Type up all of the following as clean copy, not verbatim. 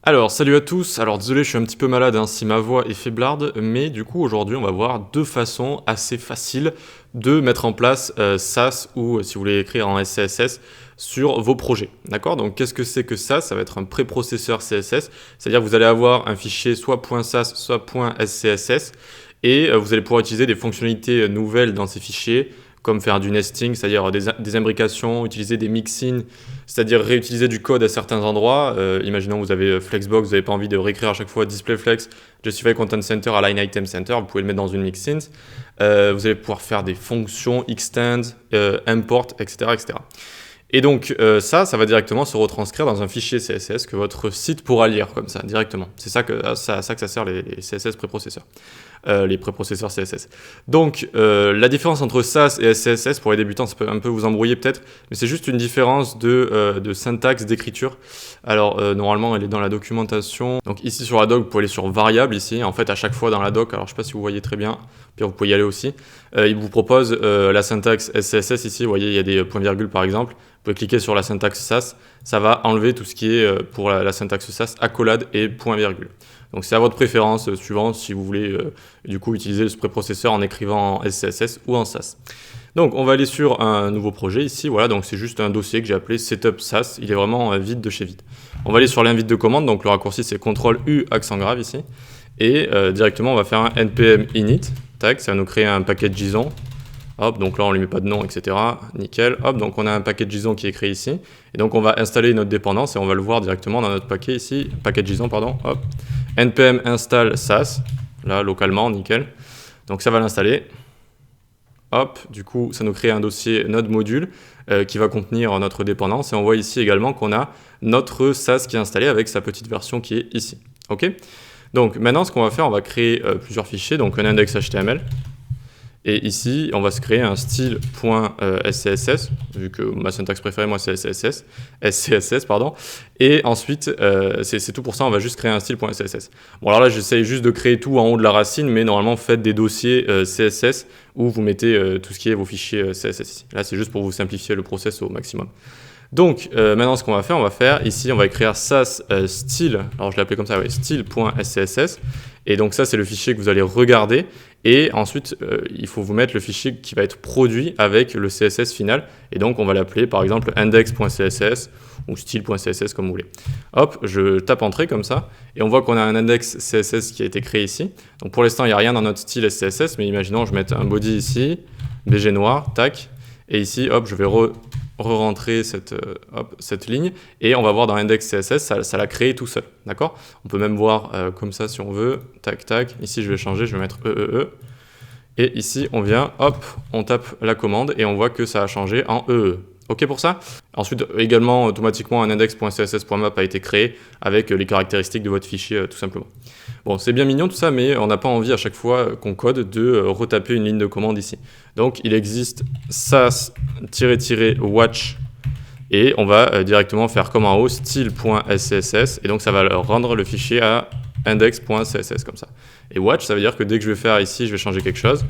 Alors, salut à tous. Alors, désolé, je suis un petit peu malade hein, si ma voix est faiblarde, mais du coup, aujourd'hui, on va voir deux façons assez faciles de mettre en place SAS ou, si vous voulez écrire en SCSS, sur vos projets. D'accord? Donc, qu'est-ce que c'est que ça? Ça va être un préprocesseur CSS, c'est-à-dire que vous allez avoir un fichier soit .sas, soit .scss, et vous allez pouvoir utiliser des fonctionnalités nouvelles dans ces fichiers, comme faire du nesting, c'est-à-dire des imbrications, utiliser des mixins, c'est-à-dire réutiliser du code à certains endroits. Imaginons que vous avez Flexbox, vous n'avez pas envie de réécrire à chaque fois DisplayFlex, Justify Content Center à Line Item Center, vous pouvez le mettre dans une mixin. Vous allez pouvoir faire des fonctions, extend, import, etc., etc. Et donc ça va directement se retranscrire dans un fichier CSS que votre site pourra lire comme ça, directement. C'est ça que ça sert les CSS préprocesseurs, les préprocesseurs CSS. Donc la différence entre SAS et SCSS, pour les débutants, ça peut un peu vous embrouiller peut-être, mais c'est juste une différence de syntaxe, d'écriture. Alors normalement, elle est dans la documentation. Donc ici sur la doc, vous pouvez aller sur variable ici. En fait, à chaque fois dans la doc, alors je ne sais pas si vous voyez très bien, puis vous pouvez y aller aussi. Il vous propose la syntaxe SCSS ici. Vous voyez, il y a des points-virgules par exemple. Vous pouvez cliquer sur la syntaxe SAS, ça va enlever tout ce qui est pour la syntaxe SAS, accolade et point virgule. Donc c'est à votre préférence suivante si vous voulez du coup utiliser ce préprocesseur en écrivant en SCSS ou en SAS. Donc on va aller sur un nouveau projet ici, voilà, donc c'est juste un dossier que j'ai appelé Setup SAS, il est vraiment vide de chez vide. On va aller sur l'invite de commande, donc le raccourci c'est CTRL-U accent grave ici, et directement on va faire un npm init, tac, ça va nous créer un paquet JSON. Hop, donc là on ne lui met pas de nom, etc. Nickel. Hop, donc on a un paquet JSON qui est créé ici. Et donc on va installer notre dépendance et on va le voir directement dans notre paquet ici. Paquet JSON, pardon. Hop. npm install SAS. Là, localement, nickel. Donc ça va l'installer. Hop, du coup, ça nous crée un dossier node module qui va contenir notre dépendance. Et on voit ici également qu'on a notre SAS qui est installé avec sa petite version qui est ici. OK ? Donc maintenant, ce qu'on va faire, on va créer plusieurs fichiers. Donc un index HTML. Et ici, on va se créer un style.scss, vu que ma syntaxe préférée, moi, c'est SCSS, pardon. Et ensuite, c'est tout pour ça, on va juste créer un style.scss. Bon, alors là, j'essaye juste de créer tout en haut de la racine, mais normalement, faites des dossiers CSS où vous mettez tout ce qui est vos fichiers CSS ici. Là, c'est juste pour vous simplifier le process au maximum. Donc, maintenant, ce qu'on va faire, ici, on va écrire SAS style, alors je l'ai appelé comme ça, oui, style.scss. Et donc ça, c'est le fichier que vous allez regarder. Et ensuite, il faut vous mettre le fichier qui va être produit avec le CSS final. Et donc, on va l'appeler, par exemple, index.css ou style.css, comme vous voulez. Hop, je tape Entrée comme ça. Et on voit qu'on a un index CSS qui a été créé ici. Donc, pour l'instant, il n'y a rien dans notre style CSS. Mais imaginons, je mette un body ici, BG noir, tac. Et ici, hop, je vais re-rentrer cette ligne et on va voir dans l'index CSS, ça l'a créé tout seul, d'accord? On peut même voir comme ça si on veut, tac tac, ici je vais changer, je vais mettre EEE et ici on vient, hop, on tape la commande et on voit que ça a changé en EE. OK pour ça? Ensuite, également, automatiquement, un index.css.map a été créé avec les caractéristiques de votre fichier, tout simplement. Bon, c'est bien mignon tout ça, mais on n'a pas envie à chaque fois qu'on code de retaper une ligne de commande ici. Donc, il existe sas-watch et on va directement faire comme en haut, style.scss et donc ça va rendre le fichier à index.css comme ça. Et watch, ça veut dire que dès que je vais faire ici, je vais changer quelque chose.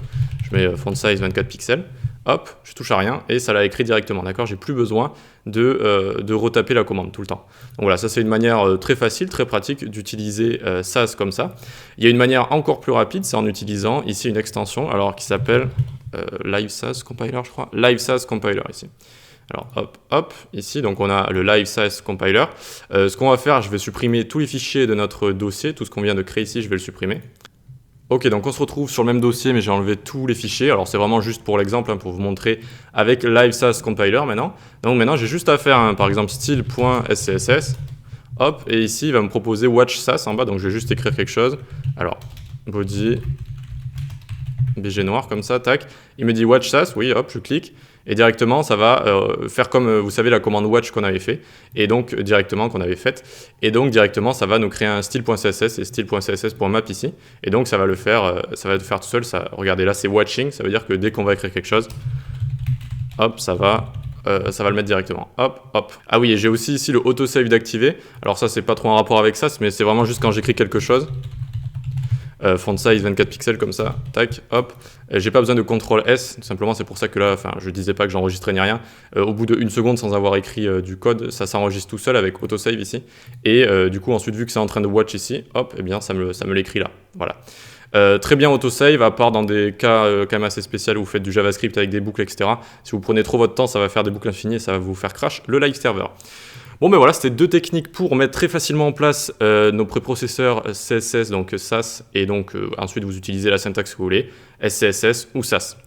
Je mets font size 24 pixels. Hop, je touche à rien et ça l'a écrit directement, d'accord? J'ai plus besoin de retaper la commande tout le temps. Donc voilà, ça c'est une manière très facile, très pratique d'utiliser SAS comme ça. Il y a une manière encore plus rapide, c'est en utilisant ici une extension alors qui s'appelle Live SAS Compiler, je crois. Live SAS Compiler ici. Alors hop, hop, ici donc on a le Live SAS Compiler. Ce qu'on va faire, je vais supprimer tous les fichiers de notre dossier, tout ce qu'on vient de créer ici, je vais le supprimer. Ok, donc on se retrouve sur le même dossier, mais j'ai enlevé tous les fichiers. Alors c'est vraiment juste pour l'exemple, hein, pour vous montrer avec Live SAS Compiler maintenant. Donc maintenant j'ai juste à faire, par exemple, style.scss. Hop, et ici il va me proposer watch SAS en bas, donc je vais juste écrire quelque chose. Alors, body, BG noir, comme ça, tac. Il me dit watch SAS, oui, hop, je clique. Et directement, ça va faire comme, vous savez, la commande watch qu'on avait fait, et donc directement qu'on avait faite. Et donc directement, ça va nous créer un style.css et style.css.map ici. Et donc ça va le faire tout seul. Ça, regardez là, c'est watching. Ça veut dire que dès qu'on va écrire quelque chose, hop, ça va le mettre directement. Hop, hop. Ah oui, et j'ai aussi ici le autosave d'activer. Alors ça, c'est pas trop en rapport avec ça, mais c'est vraiment juste quand j'écris quelque chose. font size 24 pixels comme ça, tac, hop. J'ai pas besoin de CTRL S, tout simplement, c'est pour ça que là, je disais pas que j'enregistrais ni rien. Au bout de 1 seconde sans avoir écrit du code, ça s'enregistre tout seul avec autosave ici. Et du coup, ensuite, vu que c'est en train de watch ici, hop, et bien ça me l'écrit là. Voilà. Très bien autosave, à part dans des cas quand même assez spéciaux où vous faites du JavaScript avec des boucles, etc. Si vous prenez trop votre temps, ça va faire des boucles infinies et ça va vous faire crash le live server. Bon ben voilà, c'était 2 techniques pour mettre très facilement en place nos préprocesseurs CSS, donc SAS, et donc ensuite vous utilisez la syntaxe que vous voulez, SCSS ou SAS.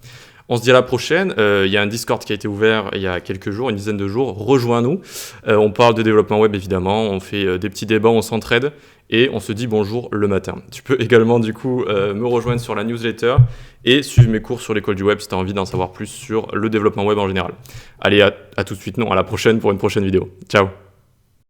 On se dit à la prochaine, il y a un Discord qui a été ouvert il y a quelques jours, une dizaine de jours, rejoins-nous. On parle de développement web évidemment, on fait des petits débats, on s'entraide et on se dit bonjour le matin. Tu peux également du coup me rejoindre sur la newsletter et suivre mes cours sur l'école du web si tu as envie d'en savoir plus sur le développement web en général. Allez, à tout de suite, non, à la prochaine pour une prochaine vidéo. Ciao.